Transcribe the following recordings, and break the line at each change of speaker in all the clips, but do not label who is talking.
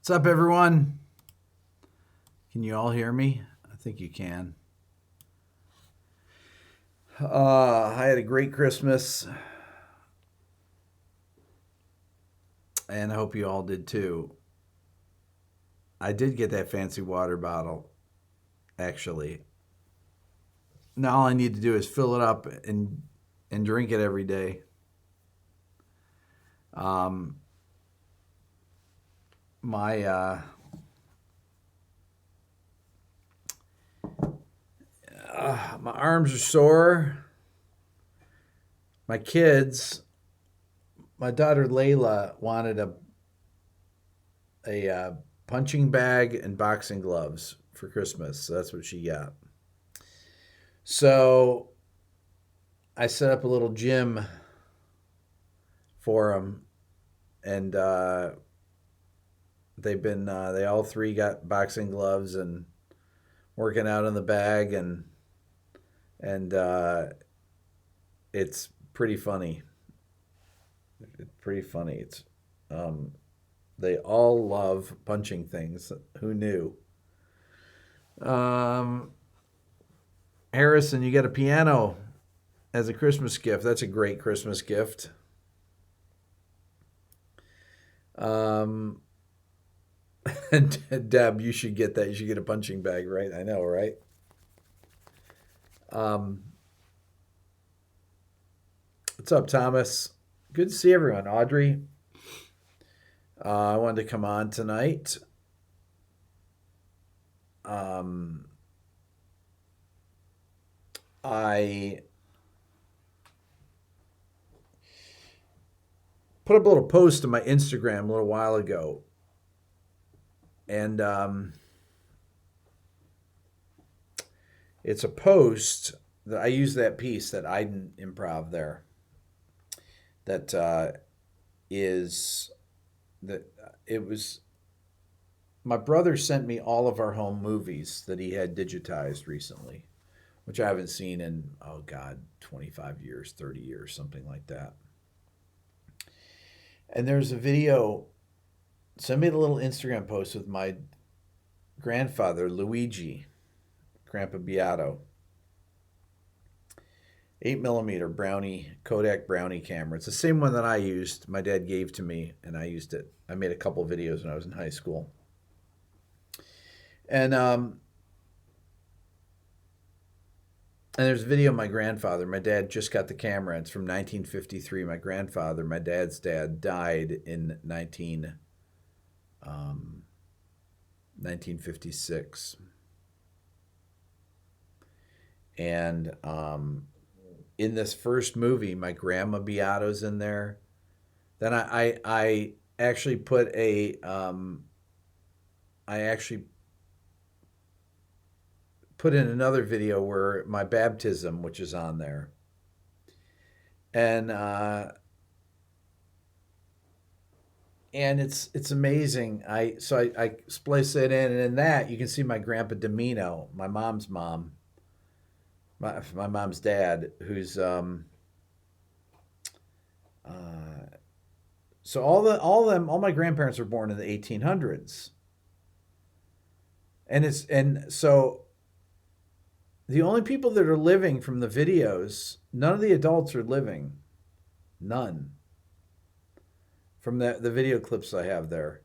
What's up, everyone? Can you all hear me? I think you can. I had a great Christmas, and I hope you all did too. I did get that fancy water bottle, actually. Now all I need to do is fill it up and drink it every day. Um, my my arms are sore. My kids, my daughter Layla wanted a punching bag and boxing gloves for Christmas. So that's what she got. So I set up a little gym for them, and they all three got boxing gloves and working out in the bag, and it's pretty funny. It's pretty funny. It's um, they all love punching things. Who knew? Um, Harrison, you get a piano as a Christmas gift. That's a great Christmas gift. Um, Deb, you should get that. You should get a punching bag, right? I know, right? Um, what's up, Thomas? Good to see everyone. Audrey, I wanted to come on tonight. Um, I put up a little post on my Instagram a little while ago, and it's a post that I use that piece that I didn't improv there. That is that it was my brother sent me all of our home movies that he had digitized recently, which I haven't seen in, oh God, 25 years, 30 years, something like that. And there's a video. So I made a little Instagram post with my grandfather, Luigi, Grandpa Beato, 8 millimeter Brownie, Kodak Brownie camera. It's the same one that I used. My dad gave to me, and I used it. I made a couple videos when I was in high school. And there's a video of my grandfather. My dad just got the camera. It's from 1953. My grandfather, my dad's dad, died in 1956. And in this first movie, my grandma Beato's in there. Then I actually put I actually put in another video where my baptism, which is on there, and it's amazing. I splice it in, and in that you can see my grandpa Domino, my mom's mom, my mom's dad, who's uh, so all my grandparents were born in the 1800s, and so the only people that are living from the videos, none of the adults are living, none from the video clips I have there.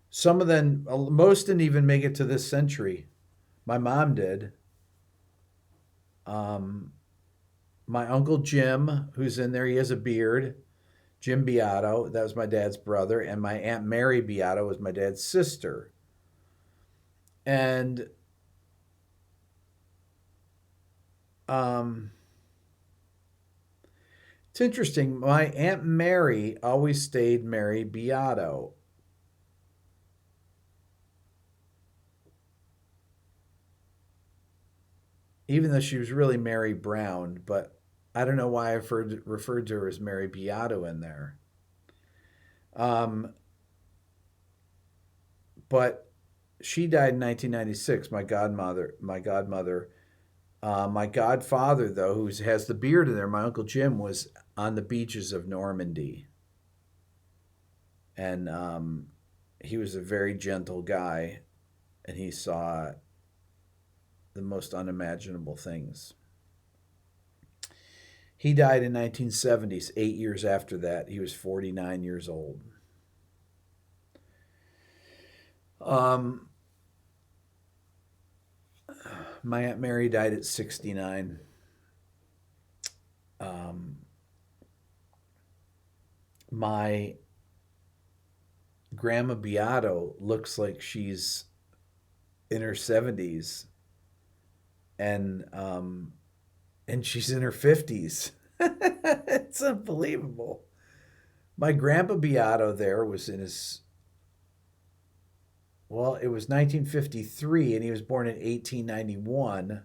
Some of them, most didn't even make it to this century. My mom did. Um, my uncle Jim, who's in there, he has a beard. Jim Beato, that was my dad's brother, and my Aunt Mary Beato was my dad's sister. And um, it's interesting. My Aunt Mary always stayed Mary Beato. Even though she was really Mary Brown, but I don't know why I referred to her as Mary Beato in there. Um, but she died in 1996. My godfather, though, who has the beard in there, my uncle Jim, was on the beaches of Normandy, and he was a very gentle guy, and he saw the most unimaginable things. He died in 1970s. 8 years after that, he was 49 years old. Um, my Aunt Mary died at 69. Um, my grandma Beato looks like she's in her 70s, and she's in her 50s. It's unbelievable. My grandpa Beato there was in his, well, it was 1953, and he was born in 1891.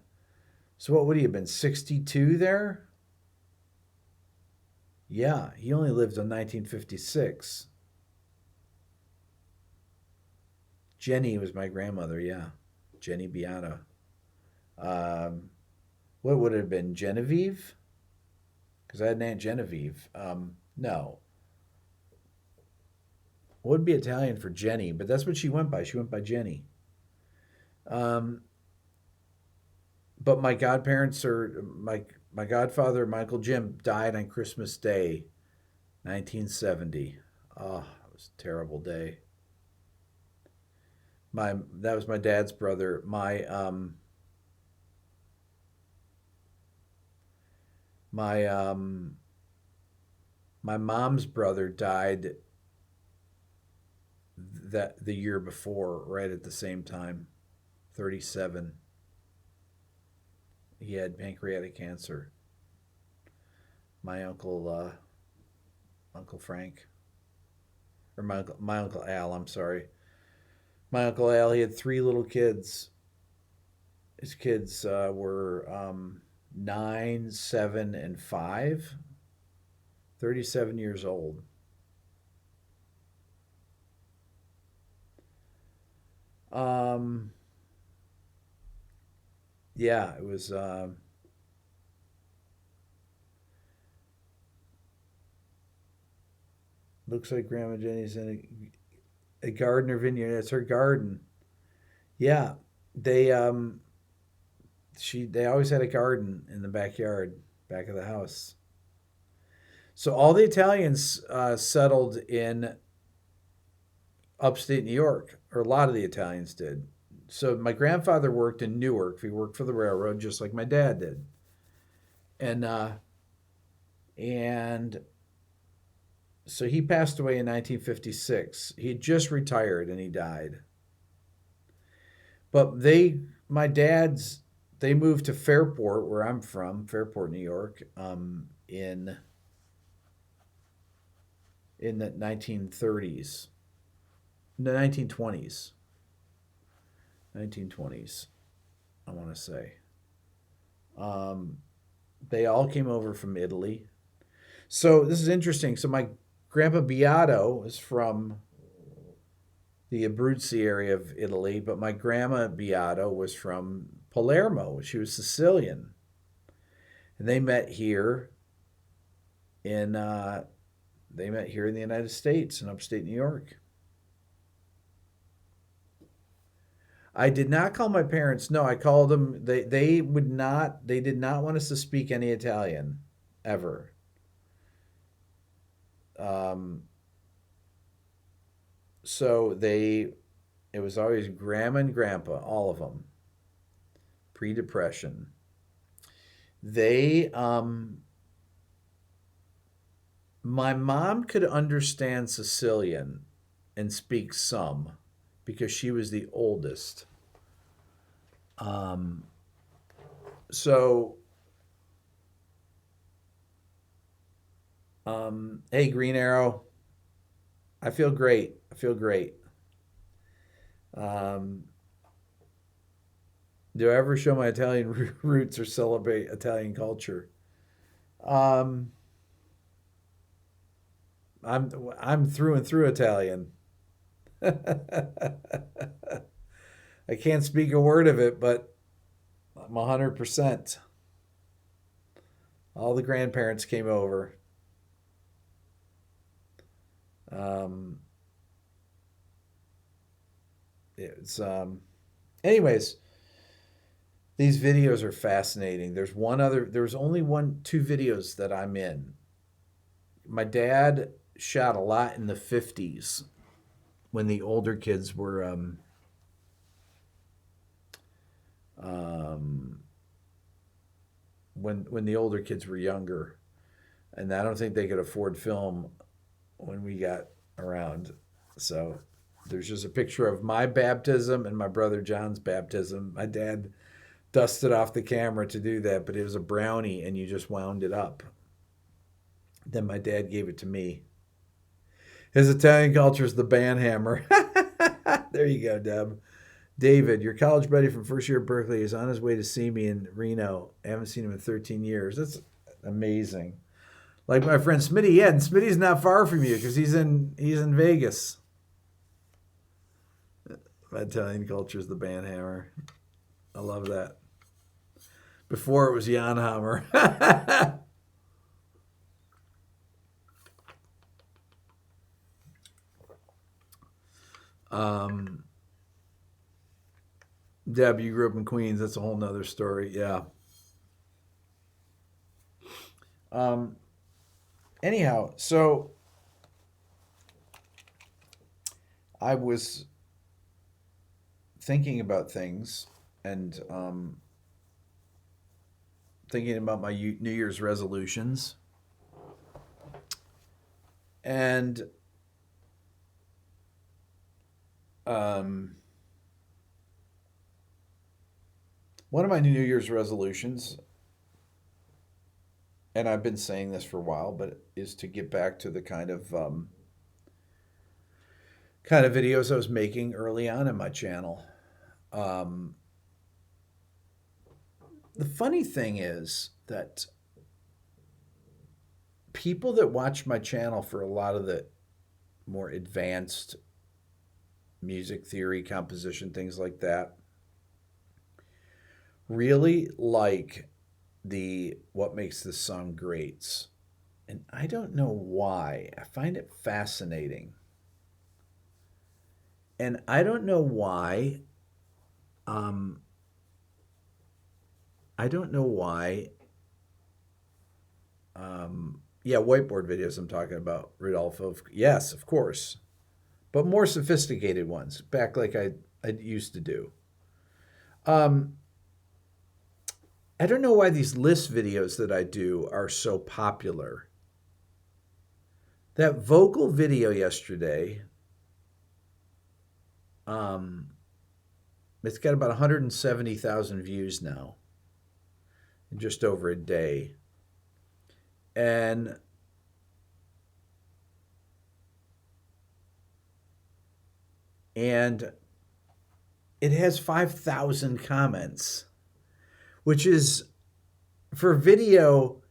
So what would he have been, 62 there? Yeah, he only lived in 1956. Jenny was my grandmother, yeah. Jenny Beato. Um, what would it have been, Genevieve? Because I had an Aunt Genevieve. No. What would be Italian for Jenny? But that's what she went by. She went by Jenny. Um, but my godparents are my godfather, Michael Jim, died on Christmas Day, 1970. Oh, it was a terrible day. That was my dad's brother. My my mom's brother died that the year before, right at the same time, 37. He had pancreatic cancer. My Uncle Frank, or my uncle Al. I'm sorry, my uncle Al. He had three little kids. His kids were 9, 7, and 5. 37 years old. Um, yeah, it was. Looks like Grandma Jenny's in a garden or vineyard. It's her garden. Yeah, they they always had a garden in the backyard, back of the house. So all the Italians settled in upstate New York, or a lot of the Italians did. So my grandfather worked in Newark. He worked for the railroad, just like my dad did. And so he passed away in 1956. He had just retired and he died. But my dad's, they moved to Fairport, where I'm from, Fairport, New York, in the 1930s, the 1920s, 1920s, I want to say. Um, they all came over from Italy. So this is interesting. So my grandpa Beato is from the Abruzzi area of Italy, but my grandma Beato was from Palermo. She was Sicilian, and in they met here in the United States in upstate New York. I did not call my parents. No, I called them. They would not. They did not want us to speak any Italian, ever. Um, so it was always grandma and grandpa, all of them, pre-depression. They My mom could understand Sicilian and speak some, because she was the oldest. Um, so, hey, Green Arrow, I feel great. I feel great. Um, do I ever show my Italian roots or celebrate Italian culture? Um, I'm through and through Italian. I can't speak a word of it, but I'm 100%. All the grandparents came over. Um, It's anyways, these videos are fascinating. There's only two videos that I'm in. My dad shot a lot in the 50s when the older kids were um, when the older kids were younger, and I don't think they could afford film when we got around. So there's just a picture of my baptism and my brother John's baptism. My dad dusted off the camera to do that, but it was a brownie and you just wound it up. Then my dad gave it to me. His Italian culture is the band hammer. There you go, Deb. David, your college buddy from first year at Berkeley is on his way to see me in Reno. I haven't seen him in 13 years. That's amazing. Like my friend Smitty, yeah, and Smitty's not far from you because he's in Vegas. Italian culture is the band hammer. I love that. Before it was Jan Hammer. Deb, you grew up in Queens. That's a whole nother story. Yeah. Anyhow, so I was thinking about things and thinking about my New Year's resolutions. And one of my New Year's resolutions, and I've been saying this for a while, but is to get back to the kind of videos I was making early on in my channel. The funny thing is that people that watch my channel for a lot of the more advanced music theory, composition, things like that, really like the what makes this song greats. And I don't know why. I find it fascinating. And I don't know why. I don't know why. Yeah, whiteboard videos I'm talking about, Rodolfo. Yes, of course. But more sophisticated ones, back like I used to do. I don't know why these list videos that I do are so popular. That vocal video yesterday, it's got about 170,000 views now in just over a day. And it has 5,000 comments, which is, for video,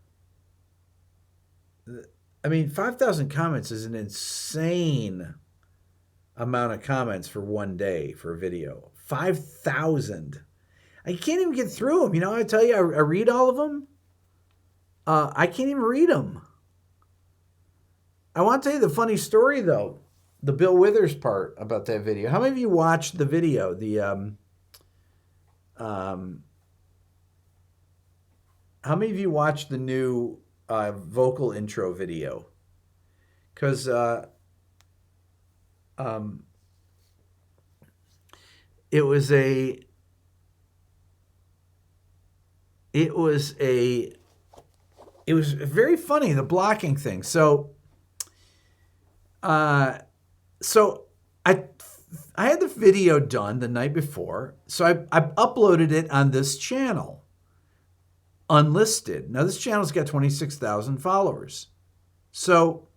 I mean, 5,000 comments is an insane amount of comments for one day for a video. 5,000. I can't even get through them. You know, I tell you, I read all of them. I can't even read them. I want to tell you the funny story, though. The Bill Withers part about that video. How many of you watched the video? How many of you watched the new vocal intro video? Because it was very funny, the blocking thing. So I had the video done the night before, so I uploaded it on this channel, unlisted. Now this channel's got 26,000 followers. So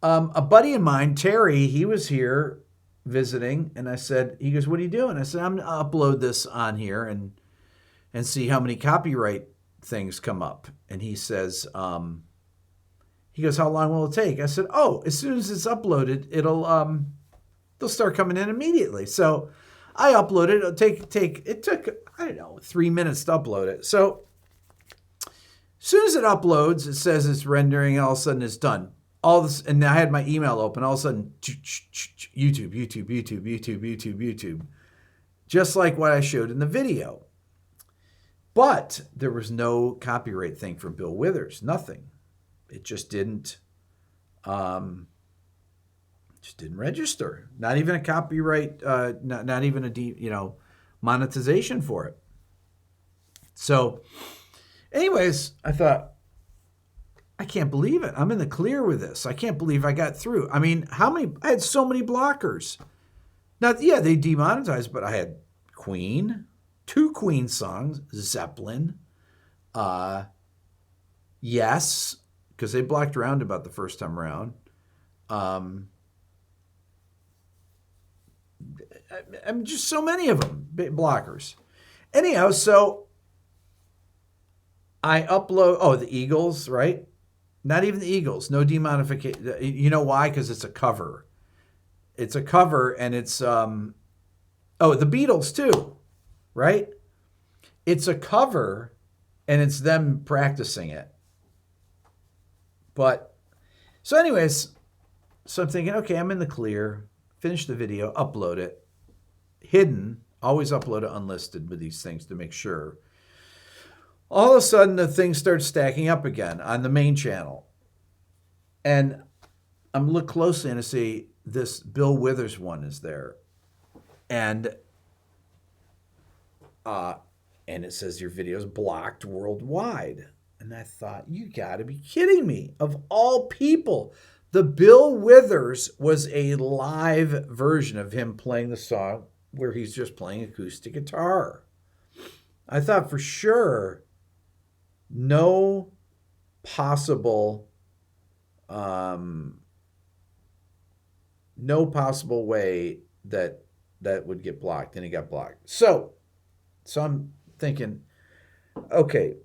a buddy of mine, Terry, he was here visiting, and I said, he goes, "What are you doing?" I said, "I'm going to upload this on here and see how many copyright things come up." And he says, he goes, "How long will it take?" I said, "Oh, as soon as it's uploaded, they'll start coming in immediately." So I uploaded. It took, I don't know, 3 minutes to upload it. So as soon as it uploads, it says it's rendering, and all of a sudden it's done. all this, and I had my email open. All of a sudden, YouTube, YouTube, YouTube, YouTube, YouTube, YouTube, just like what I showed in the video. But there was no copyright thing for Bill Withers. Nothing. It just didn't register. Not even a copyright. Not even a monetization for it. So, anyways, I thought, I can't believe it. I'm in the clear with this. I can't believe I got through. I mean, I had so many blockers. Now, yeah, they demonetized, but I had Queen, 2 Queen songs, Zeppelin, Yes, because they blocked Roundabout the first time around. I'm just so many of them, blockers. Anyhow, so I upload, the Eagles, right? Not even the Eagles, no demonetization. You know why? Because it's a cover. It's a cover, and it's, the Beatles too, right? It's a cover, and it's them practicing it. But, so anyways, so I'm thinking, okay, I'm in the clear. Finish the video, upload it. Hidden, always upload it unlisted with these things to make sure. All of a sudden, the thing starts stacking up again on the main channel. And I'm look closely and I see this Bill Withers one is there. And it says your video is blocked worldwide. And I thought, you got to be kidding me. Of all people, the Bill Withers was a live version of him playing the song where he's just playing acoustic guitar. I thought for sure no possible way that would get blocked, and it got blocked. So I'm thinking, okay,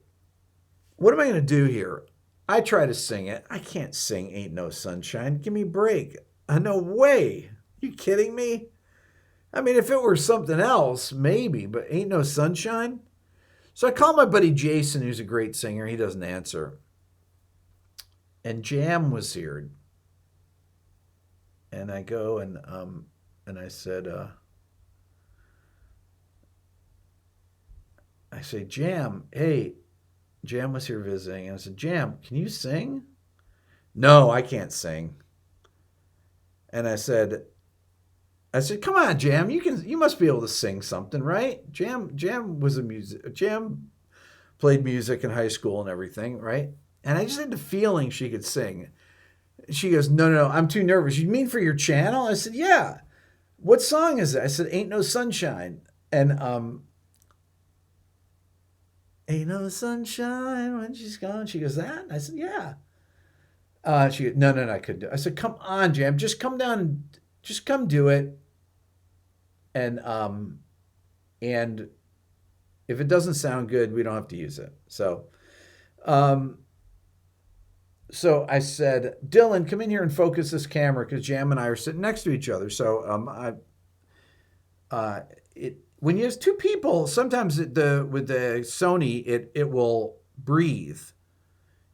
what am I going to do here? I try to sing it. I can't sing Ain't No Sunshine. Give me a break. No way. You kidding me? I mean, if it were something else, maybe, but Ain't No Sunshine? So I call my buddy Jason, who's a great singer. He doesn't answer. And Jam was here. And I go and I said, I say, Jam, hey, Jam was here visiting. And I said, Jam, can you sing? No, I can't sing. And I said, come on, Jam, you must be able to sing something, right? Jam played music in high school and everything, right? And I just had the feeling she could sing. She goes, no, I'm too nervous. You mean for your channel? I said, yeah. What song is it? I said, Ain't No Sunshine. And Ain't no sunshine when she's gone. She goes, that? I said, yeah. She goes, no, I couldn't do it. I said, come on, Jam, just come down and just come do it. And if it doesn't sound good, we don't have to use it. So I said, Dylan, come in here and focus this camera, because Jam and I are sitting next to each other. So when you have 2 people, sometimes with the Sony, it will breathe,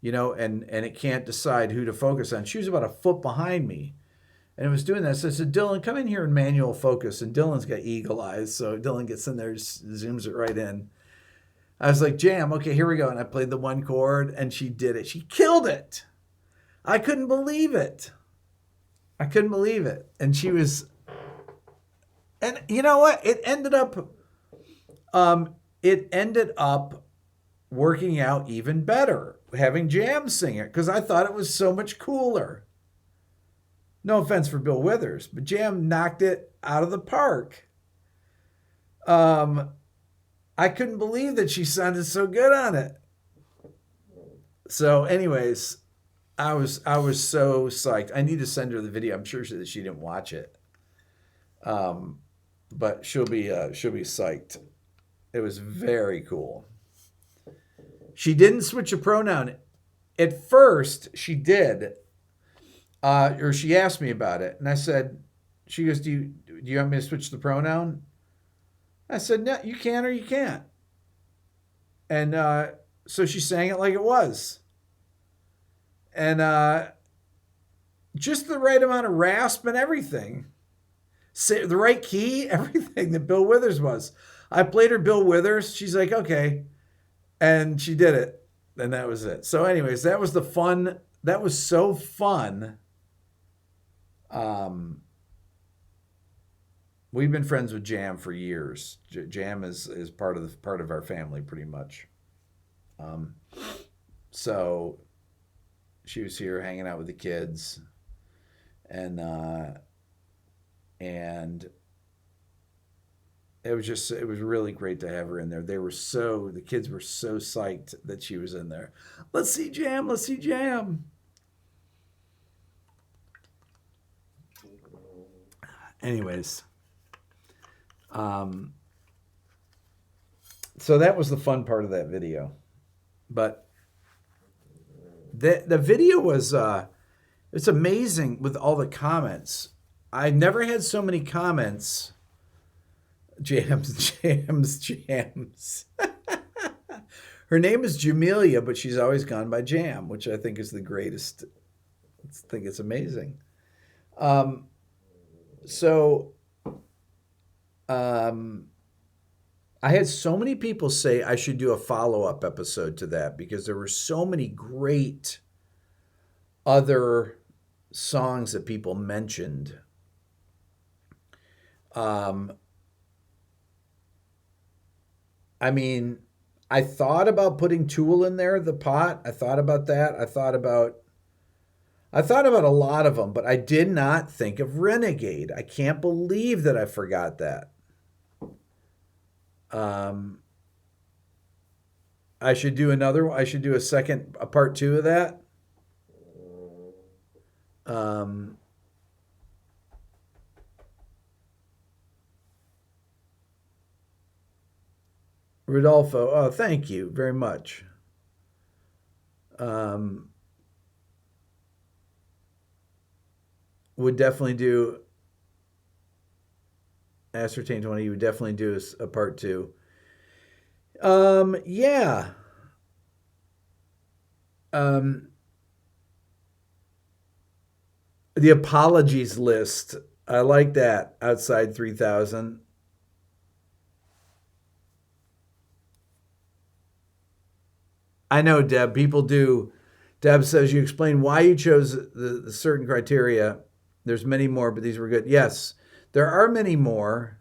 and it can't decide who to focus on. She was about a foot behind me, and it was doing that. So I said, Dylan, come in here and manual focus. And Dylan's got eagle eyes, so Dylan gets in there, zooms it right in. I was like, Jam, okay, here we go. And I played the 1 chord, and she did it. She killed it. I couldn't believe it. And she was, and you know what? It ended up working out even better, having Jam sing it, because I thought it was so much cooler. No offense for Bill Withers, but Jam knocked it out of the park. I couldn't believe that she sounded so good on it. So anyways, I was so psyched. I need to send her the video. I'm sure that she didn't watch it. But she'll be psyched. It was very cool. She didn't switch a pronoun. At first, she did. Or she asked me about it. And I said, she goes, do you want me to switch the pronoun? I said, no, you can or you can't. And so she sang it like it was. And just the right amount of rasp and everything. The right key, everything that Bill Withers was. I played her Bill Withers. She's like, okay. And she did it. And that was it. So, anyways, that was the fun. That was so fun. Um, we've been friends with Jam for years. Jam is part of our family pretty much. Um, so she was here hanging out with the kids, and and it was really great to have her in there. The kids were so psyched that she was in there. Let's see Jam. Let's see Jam. Anyways, um, so that was the fun part of that video. But the video was it's amazing with all the comments. I never had so many comments. Jams. Her name is Jamelia, but she's always gone by Jam, which I think is the greatest. I think it's amazing. Um, so um, I had so many people say I should do a follow-up episode to that because there were so many great other songs that people mentioned. Um, I mean, I thought about putting Tool in there, the pot. I thought about that. I thought about a lot of them, but I did not think of Renegade. I can't believe that I forgot that. Um, I should do another. I should do a part two of that. Um, Rodolfo, oh, thank you very much. Um, would definitely do Ascertain 20. You would definitely do a part two. Yeah. Um, the apologies list. I like that. Outside 3000. I know, Deb. People do. Deb says you explain why you chose the certain criteria. There's many more, but these were good. Yes, there are many more,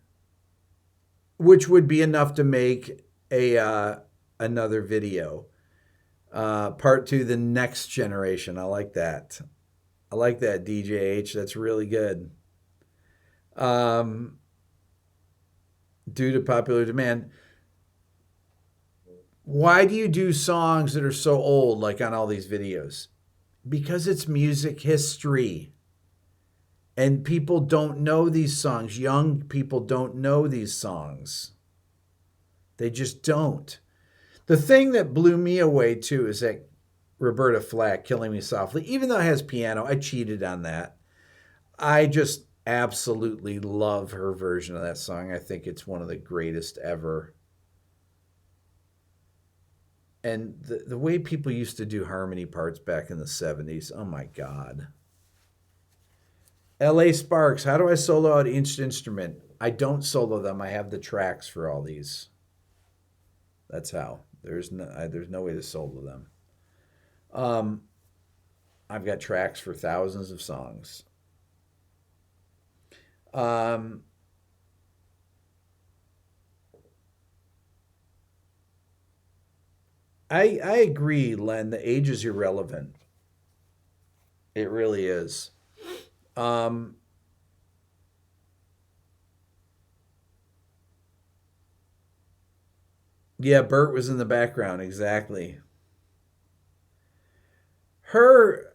which would be enough to make a another video. Part two, the next generation. I like that. I like that, DJH. That's really good. Um, due to popular demand. Why do you do songs that are so old, like on all these videos? Because it's music history. And people don't know these songs. Young people don't know these songs. They just don't. The thing that blew me away too is that Roberta Flack, Killing Me Softly, even though it has piano, I cheated on that. I just absolutely love her version of that song. I think it's one of the greatest ever. And the way people used to do harmony parts back in the 70s, oh my God. LA Sparks, how do I solo out each instrument? I don't solo them. I have the tracks for all these. That's how. There's no way to solo them. Um, I've got tracks for thousands of songs. Um, I agree, Len. The age is irrelevant. It really is. Um, yeah, Bert was in the background. Exactly. Her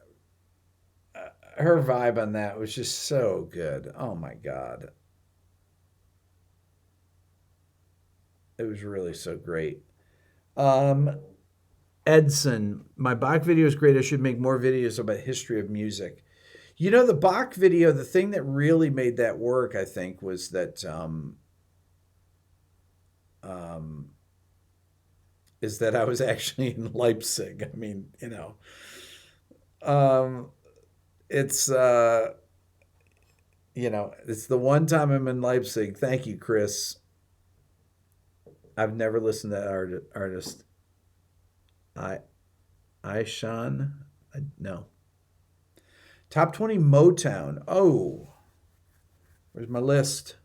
her vibe on that was just so good. Oh my God. It was really so great. Um, Edson, my Bach video is great. I should make more videos about history of music. You know, the Bach video, the thing that really made that work, I think, was that um, is that I was actually in Leipzig. I mean, you know, um, it's it's the one time I'm in Leipzig. Thank you, Chris. I've never listened to that artist. I Ishan. No. Top 20 Motown. Oh, where's my list?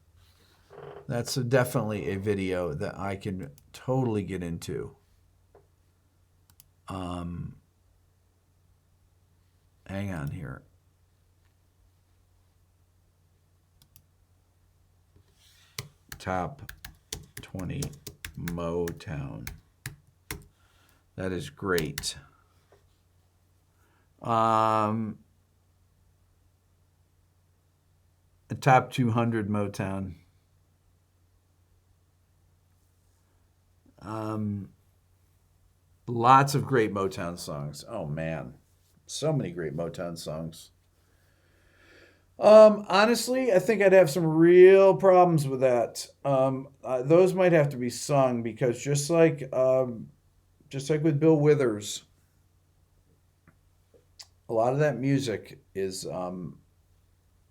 That's definitely a video that I can totally get into. Um, Hang on here. Top 20 Motown. That is great. Top 200 Motown. Lots of great Motown songs. Oh man, so many great Motown songs. Honestly, I think I'd have some real problems with that. Those might have to be sung because just like with Bill Withers, a lot of that music is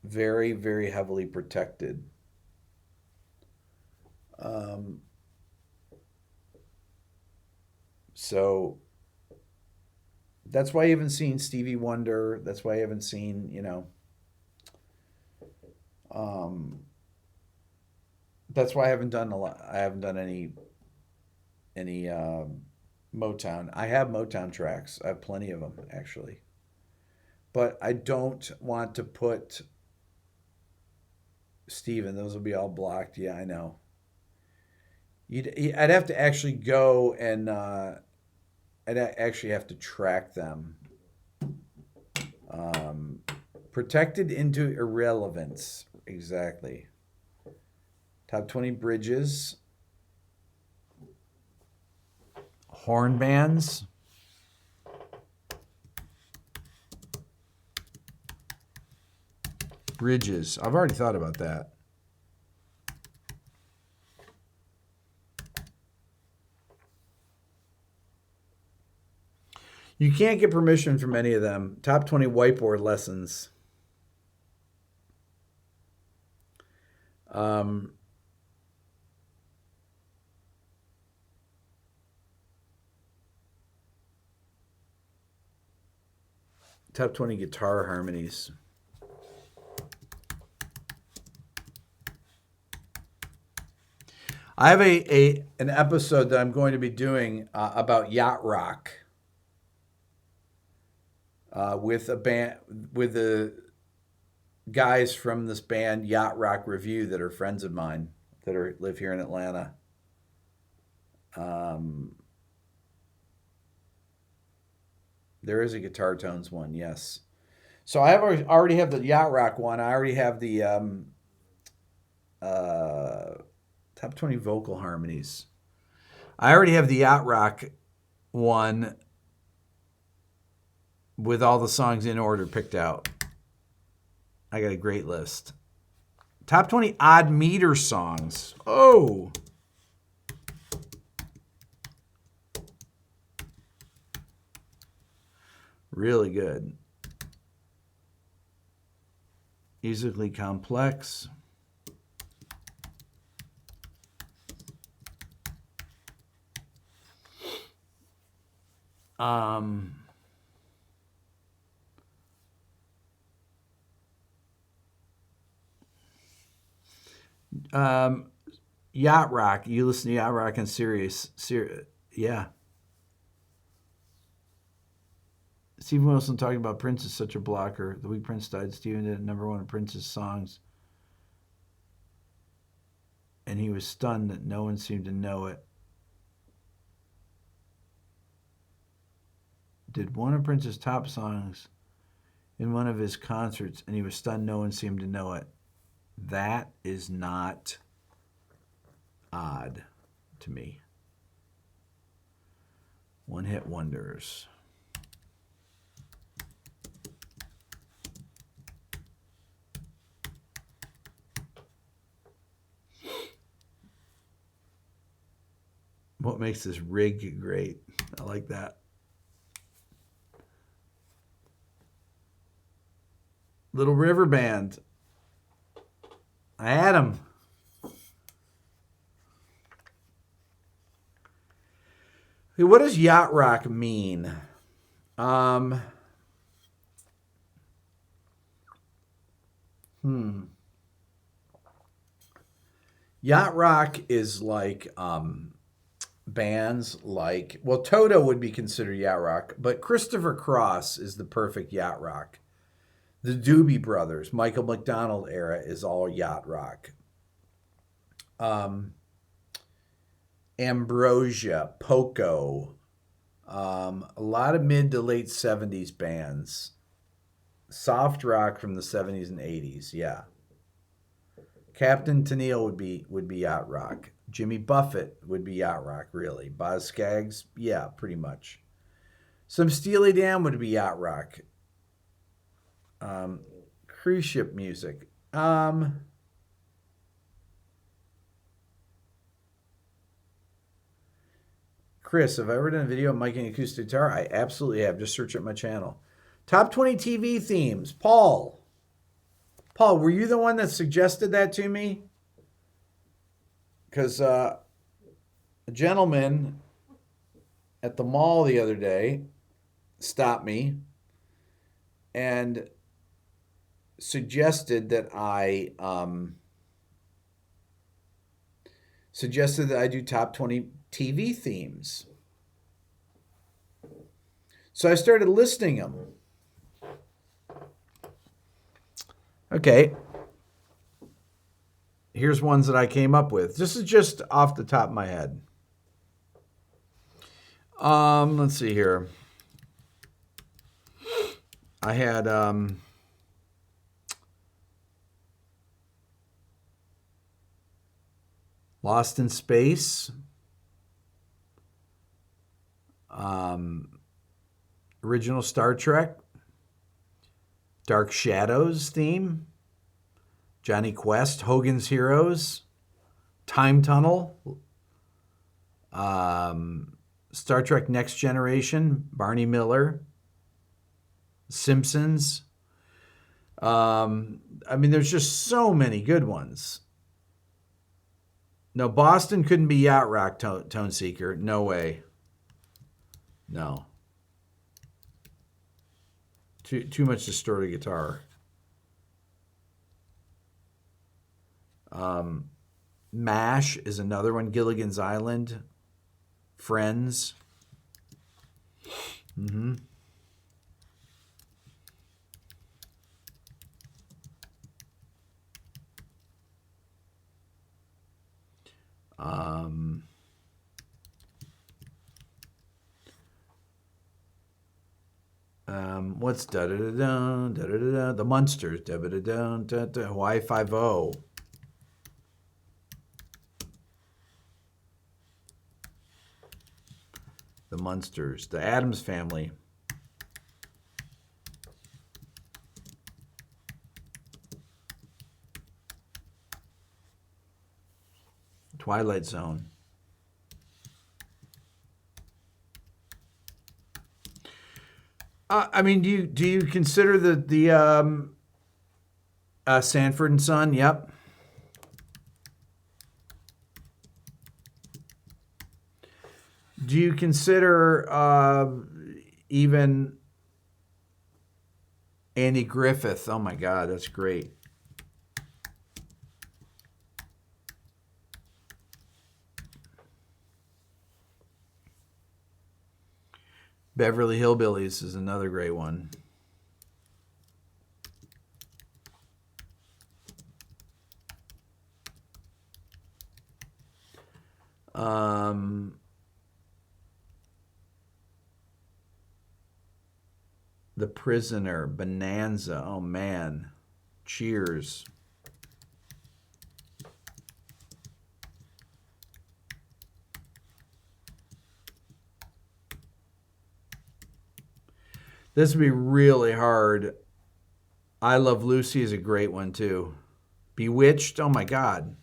very, very heavily protected. Um, so that's why I haven't seen Stevie Wonder. That's why I haven't seen, um, that's why I haven't done a lot. I haven't done any Motown. I have Motown tracks. I have plenty of them actually, but I don't want to put Steven. Those will be all blocked. Yeah, I know. I'd have to actually go and I'd actually have to track them. Um, Protected into irrelevance. Exactly. Top 20 bridges. Horn bands. Bridges. I've already thought about that. You can't get permission from any of them. Top 20 whiteboard lessons. Um, Top 20 guitar harmonies. I have an episode that I'm going to be doing about yacht rock with a band with the guys from this band Yacht Rock Review that are friends of mine that live here in Atlanta. Um, there is a Guitar Tones one, yes. So I already have the Yacht Rock one. I already have the uh, top 20 vocal harmonies. I already have the Yacht Rock one with all the songs in order picked out. I got a great list. Top 20 odd meter songs. Oh. Really good. Musically complex. Um, um, Yacht Rock. You listen to Yacht Rock and Sirius. Yeah. Stephen Wilson talking about Prince is such a blocker. The week Prince died, Stephen did number one of Prince's songs. And he was stunned that no one seemed to know it. Did one of Prince's top songs in one of his concerts, and he was stunned no one seemed to know it. That is not odd to me. One hit wonders. What makes this rig great? I like that. Little River Band. I had them. Hey, what does yacht rock mean? Yacht rock is like bands like, well, Toto would be considered yacht rock, but Christopher Cross is the perfect yacht rock. The Doobie Brothers, Michael McDonald era is all yacht rock. Ambrosia, Poco, a lot of mid to late 70s bands. Soft rock from the 70s and 80s, yeah. Captain Tennille would be yacht rock. Jimmy Buffett would be yacht rock, really. Boz Scaggs, yeah, pretty much. Some Steely Dan would be yacht rock. Cruise ship music. Chris, have I ever done a video of miking acoustic guitar? I absolutely have. Just search up my channel. Top 20 TV themes. Paul, were you the one that suggested that to me? Because a gentleman at the mall the other day stopped me and suggested that I do top 20 TV themes. So I started listing them. Okay. Here's ones that I came up with. This is just off the top of my head. Let's see here. I had Lost in Space. Original Star Trek. Dark Shadows theme. Johnny Quest, Hogan's Heroes. Time Tunnel. Star Trek Next Generation. Barney Miller. Simpsons. I mean, there's just so many good ones. No, Boston couldn't be yacht rock, Tone Seeker. No way. No. Too much distorted guitar. MASH is another one. Gilligan's Island. Friends. Mm-hmm. What's da da da da da da da? The Munsters. Da da da da da. Hawaii 5-0. The Munsters. The Addams Family. Twilight Zone. I mean, do you consider the Sanford and Son? Yep. Do you consider even Andy Griffith? Oh my God, that's great. Beverly Hillbillies is another great one. The Prisoner, Bonanza. Oh man, Cheers. This would be really hard. I Love Lucy is a great one too. Bewitched, oh my God.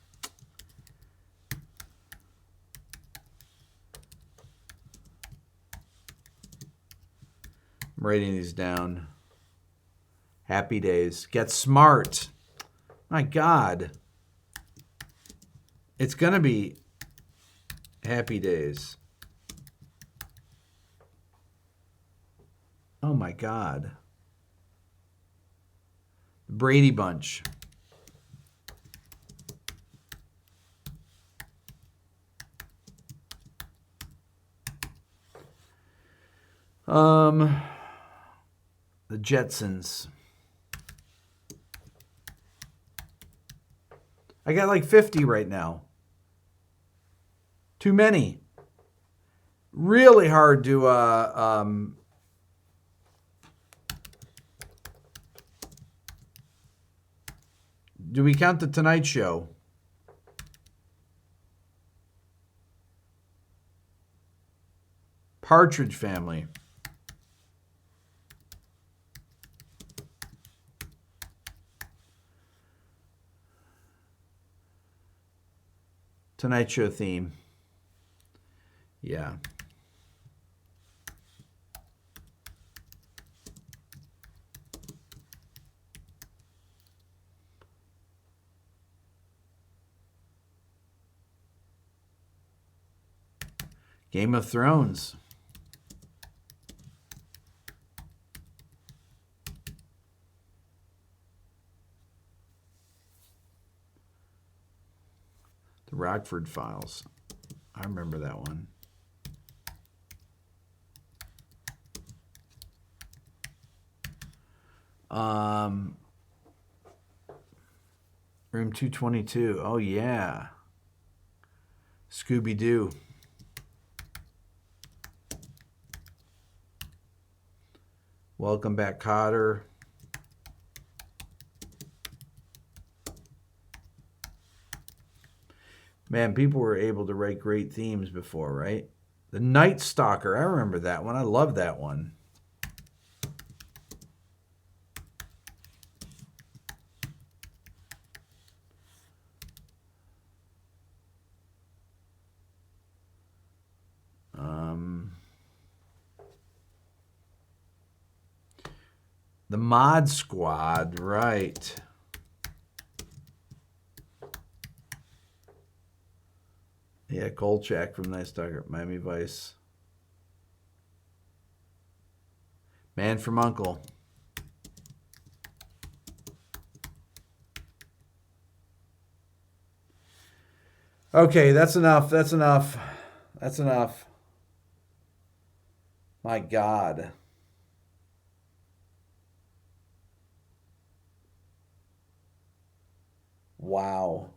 I'm writing these down. Happy Days. Get Smart. My God. It's going to be Happy Days. Oh my God. The Brady Bunch. The Jetsons. I got like 50 right now. Too many. Really hard to do we count the Tonight Show? Partridge Family. Tonight Show theme. Yeah. Game of Thrones. The Rockford Files. I remember that one. Room 222. Oh, yeah. Scooby-Doo. Welcome Back, Kotter. Man, people were able to write great themes before, right? The Night Stalker. I remember that one. I love that one. The Mod Squad, right. Yeah, Kolchak from Night Stalker, Miami Vice. Man from U.N.C.L.E. Okay, that's enough. That's enough. That's enough. My God. Wow.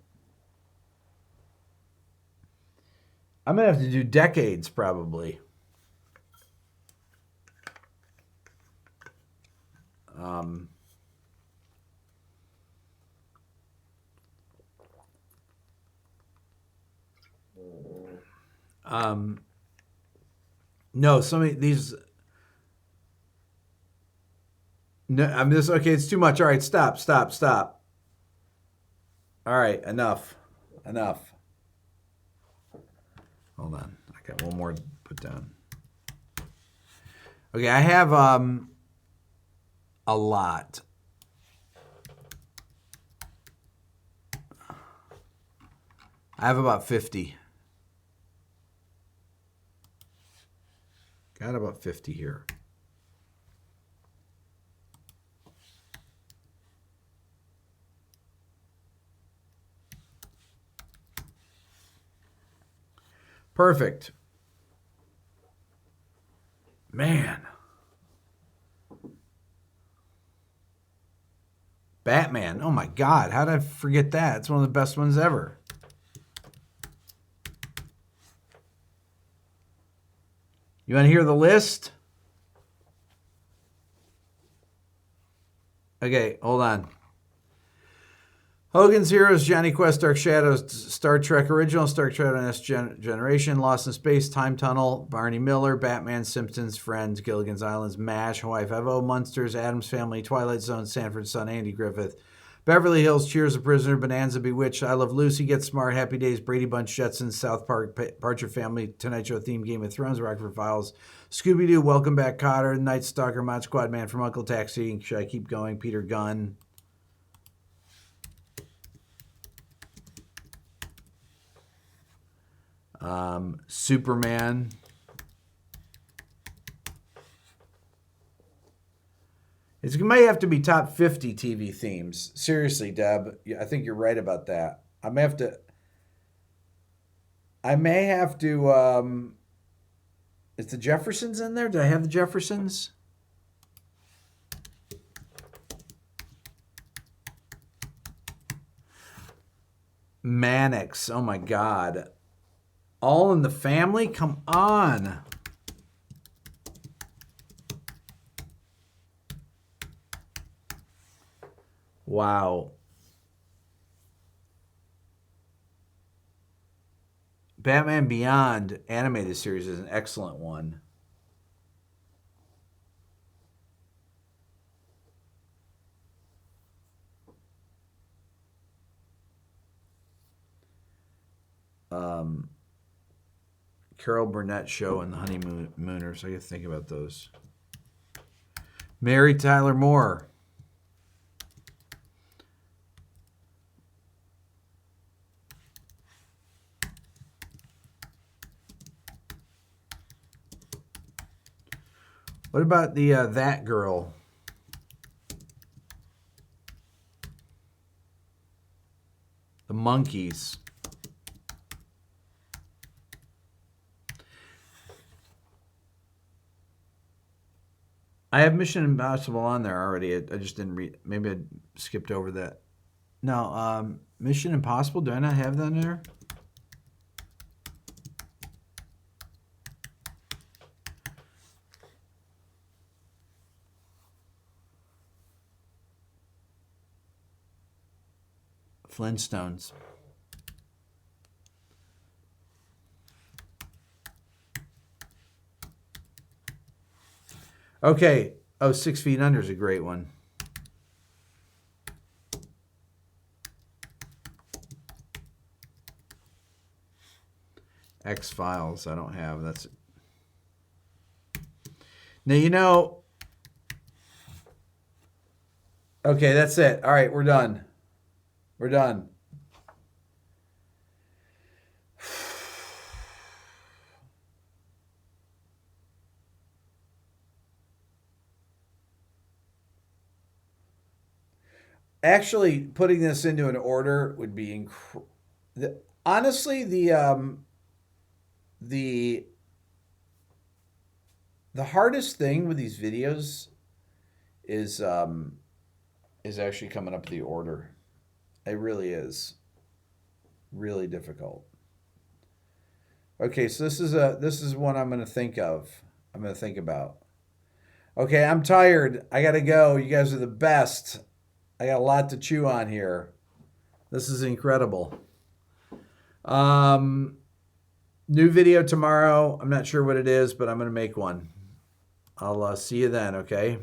I'm going to have to do decades probably. No, some of these. No, I'm just okay. It's too much. All right, stop. All right, enough. Hold on, I got one more to put down. Okay, I have a lot. I have about 50. Got about 50 here. Perfect. Man. Batman. Oh my God. How did I forget that? It's one of the best ones ever. You want to hear the list? Okay, hold on. Hogan's Heroes, Johnny Quest, Dark Shadows, Star Trek Original, Star Trek Next Generation, Lost in Space, Time Tunnel, Barney Miller, Batman, Simpsons, Friends, Gilligan's Island, MASH, Hawaii Five-O, Munsters, Addams Family, Twilight Zone, Sanford Son, Andy Griffith, Beverly Hills, Cheers, a Prisoner, Bonanza, Bewitched, I Love Lucy, Get Smart, Happy Days, Brady Bunch, Jetsons, South Park, Partridge Family, Tonight Show theme, Game of Thrones, Rockford Files, Scooby-Doo, Welcome Back, Kotter, Night Stalker, Mod Squad, Man from Uncle Taxi, should I keep going? Peter Gunn. Superman. It may have to be top 50 TV themes. Seriously, Deb, I think you're right about that. I may have to. Is the Jeffersons in there? Did I have the Jeffersons? Mannix. Oh my God. All in the Family? Come on. Wow. Batman Beyond animated series is an excellent one. Carol Burnett show and the Honeymooners. I got to think about those. Mary Tyler Moore. What about the That Girl? The Monkees. I have Mission Impossible on there already. I just didn't read. Maybe I skipped over that. No, Mission Impossible. Do I not have that in there? Flintstones. Okay. Oh, 6 Feet Under is a great one. X-Files. I don't have. That's it. Now, you know. Okay, that's it. All right, we're done. We're done. Actually, putting this into an order would be honestly the the hardest thing with these videos is actually coming up with the order. It really is really difficult. Okay, so this is one I'm going to think of. I'm going to think about. Okay, I'm tired. I got to go. You guys are the best. I got a lot to chew on here. This is incredible. New video tomorrow. I'm not sure what it is, but I'm going to make one. I'll see you then, okay?